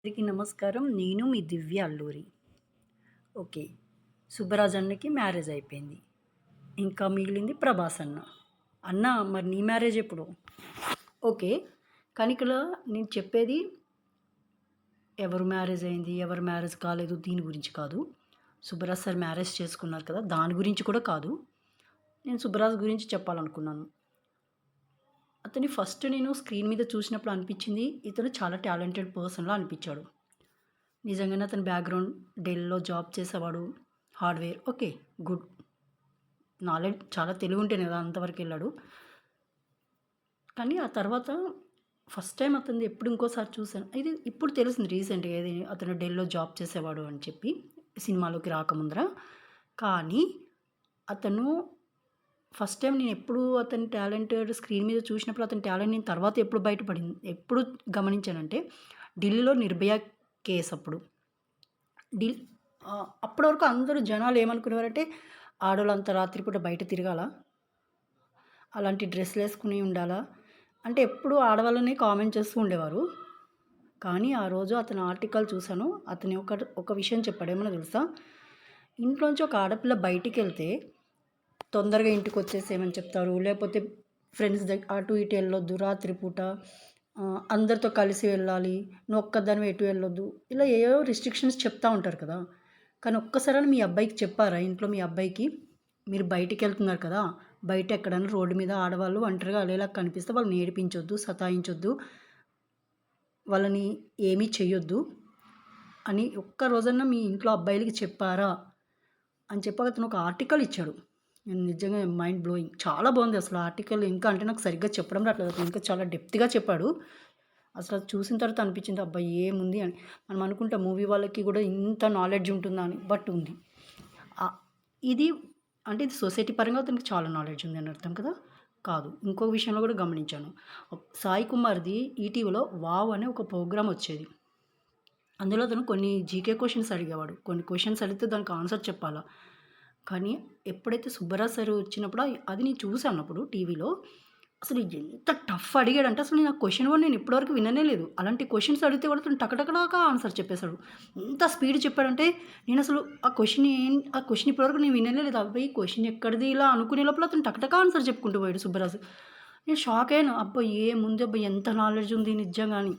అందరికీ నమస్కారం. నేను మీ దివ్య అల్లూరి. ఓకే. సుబ్బరాజ్ అన్నకి మ్యారేజ్ అయిపోయింది. ఇంకా మిగిలింది ప్రభాస్ అన్న. అన్న మరి నీ మ్యారేజ్ ఎప్పుడు? ఓకే. కానీ ఇక్కడ నేను చెప్పేది ఎవరు మ్యారేజ్ అయింది, ఎవరు మ్యారేజ్ కాలేదు దీని గురించి కాదు. సుబ్బరాజ్ సార్ మ్యారేజ్ చేసుకున్నారు కదా! దాని గురించి కూడా కాదు. నేను సుబ్బరాజ్ గురించి చెప్పాలనుకున్నాను. అతన్ని ఫస్ట్ నేను స్క్రీన్ మీద చూసినప్పుడు అనిపించింది ఇతను చాలా టాలెంటెడ్ పర్సన్‌లా అనిపించాడు. నిజంగానే అతని బ్యాక్‌గ్రౌండ్ డెల్‌లో జాబ్ చేసేవాడు. Hardware okay. గుడ్. నాలెడ్జ్ చాలా తెలివుంటేనే కదా అంతవరకెళ్ళాడు. కానీ ఆ తర్వాత ఫస్ట్ టైమ్ అతనిది ఎప్పుడు ఇంకోసారి చూసాను. ఇది ఇప్పుడు తెలిసింది రీసెంట్‌గా ఏది అతను డెల్‌లో జాబ్ చేసేవాడు అని చెప్పి సినిమాలోకి రాకముందర. కానీ అతను ఫస్ట్ టైమ్ నేనెప్పుడు అతని టాలెంటెడ్ స్క్రీన్ మీద చూసినప్పుడు అతని టాలెంట్ నేను తర్వాత ఎప్పుడు బయటపడింది ఎప్పుడు గమనించానంటే, ఢిల్లీలో నిర్భయ కేస్ అప్పుడు. ఢిల్ అప్పటి వరకు అందరూ జనాలు ఏమనుకునేవారంటే, ఆడోళ్ళంతా రాత్రిపూట బయట తిరగాలా? అలాంటి డ్రెస్సులేసుకొని ఉండాలా? అంటే ఎప్పుడు ఆడవాళ్ళనే కామెంట్ చేస్తూ ఉండేవారు. కానీ ఆ రోజు అతని ఆర్టికల్ చూసాను. అతను ఒక విషయం చెప్పాడు. ఏమన్నా తెలుసా? ఇంట్లోంచి ఒక ఆడపిల్ల బయటికెళ్తే తొందరగా ఇంటికొచ్చేసేయమని చెప్తారు. లేపోతే ఫ్రెండ్స్ అటు ఇటు ఎళ్ళొద్దు రాత్రి పూట. అందరితో కలిసి వెళ్ళాలి. నువ్వు ఒక్కదానివే ఎటు వెళ్ళొద్దు. ఇలా ఏవేవో రిస్ట్రిక్షన్స్ చెప్తా ఉంటారు కదా! కానీ ఒక్కసారైనా మీ అబ్బాయికి చెప్పారా? ఇంట్లో మీ అబ్బాయికి మీరు బయటికెళ్తున్నారు కదా! బయట ఎక్కడైనా రోడ్డు మీద ఆడవాళ్ళు ఒంటరిగా అలేలా కనిపిస్తే వాళ్ళని ఏడిపించొద్దు, సతాయించొద్దు. వాళ్ళని ఏమీ చెయ్యొద్దు అని ఒక్క రోజన్నా మీ ఇంట్లో అబ్బాయిలకి చెప్పారా? అని చెప్పి అతను ఒక ఆర్టికల్ ఇచ్చాడు. నిజంగా మైండ్ బ్లోయింగ్. చాలా బాగుంది అసలు ఆర్టికల్. ఇంకా అంటే నాకు సరిగ్గా చెప్పడం రాట్లేదు. అతను ఇంకా చాలా డెప్త్‌గా చెప్పాడు. అసలు అది చూసిన తర్వాత అనిపించింది అబ్బా! ఏముంది అని. మనం అనుకుంటాం మూవీ వాళ్ళకి కూడా ఇంత నాలెడ్జ్ ఉంటుందా అని. బట్ ఉంది. ఇది అంటే ఇది సొసైటీ పరంగా అతనికి చాలా నాలెడ్జ్ ఉంది అని అర్థం కదా! కాదు. ఇంకో విషయంలో కూడా గమనించాను. సాయి కుమార్‌ది ఈటీవీలో 'వావ్' అనే ఒక ప్రోగ్రామ్ వచ్చేది. అందులో అతను కొన్ని జీకే క్వెషన్స్ అడిగేవాడు. కొన్ని క్వెషన్స్ అడిగితే దానికి ఆన్సర్ చెప్పాలా. కానీ ఎప్పుడైతే సుబ్బరాజ్ సార్ వచ్చినప్పుడు అది నేను చూసానప్పుడు టీవీలో. అసలు ఎంత టఫ్ అడిగాడంటే అసలు నేను ఆ క్వెషన్ కూడా నేను ఇప్పటివరకు విననే లేదు. అలాంటి క్వెషన్స్ అడిగితే కూడా అతను టకటకటాక ఆన్సర్ చెప్పేసాడు. ఎంత స్పీడ్ చెప్పాడంటే నేనసలు ఆ క్వెషన్ ఇప్పటివరకు నేను విననే లేదు. అబ్బా! ఈ క్వెషన్ ఎక్కడిది ఇలా అనుకునే లోపల అతను టకటక ఆన్సర్ చెప్పుకుంటూ పోయాడు సుబ్బరాజు. నేను షాక్ అయ్యాను. అబ్బా! ఏముంది అబ్బా! ఎంత నాలెడ్జ్ ఉంది నిజంగా అని.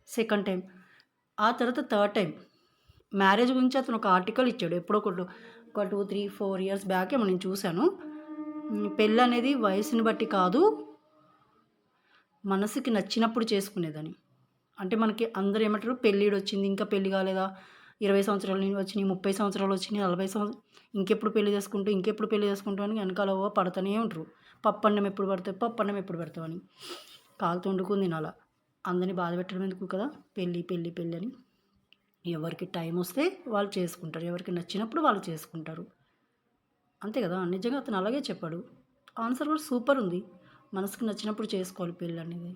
Second time. ఆ తర్వాత థర్డ్ టైమ్ మ్యారేజ్ గురించి అతను ఒక ఆర్టికల్ ఇచ్చాడు. ఎప్పుడో ఒక 2, 3, 4 ఇయర్స్ బ్యాక్ ఏమో నేను చూసాను. పెళ్ళనేది వయసుని బట్టి కాదు, మనసుకి నచ్చినప్పుడు చేసుకునేదని. అంటే మనకి అందరూ ఏమంటారు పెళ్ళిడొచ్చింది ఇంకా పెళ్లి కాలేదా? 20 సంవత్సరాలు వచ్చినియి, 30 సంవత్సరాలు వచ్చినియి, 40 ఇంకెప్పుడు పెళ్లి చేసుకుంటావు, ఇంకెప్పుడు పెళ్లి చేసుకుంటావు అని వెనకాల పడతానే ఉంటారు. పప్పన్నం ఎప్పుడు పడతావు, పప్పన్నం ఎప్పుడు పెడతావు అని. కాలుతో వండుకొని తినాలా. అందరిని బాధ పెట్టడం ఎందుకు కదా! పెళ్లి, పెళ్లి, పెళ్లి అని. ఎవరికి టైమొస్తే వాళ్ళు చేసుకుంటారు. ఎవరికి నచ్చినప్పుడు వాళ్ళు చేసుకుంటారు. అంతే కదా! నిజంగా అతను అలాగే చెప్పాడు. ఆన్సర్ కూడా సూపరుంది. మనసుకు నచ్చినప్పుడు చేసుకోవాలి పెళ్ళనేది.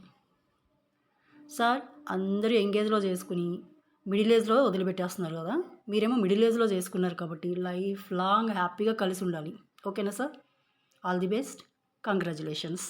సార్ అందరూ యంగ్ ఏజ్‌లో చేసుకొని, మిడిల్ ఏజ్‌లో వదిలిపెట్టేస్తున్నారు కదా! మీరేమో మిడిల్ ఏజ్‌లో చేసుకున్నారు కాబట్టి లైఫ్ లాంగ్ హ్యాపీగా కలిసుండాలి. ఓకేనా sir? All the best. Congratulations.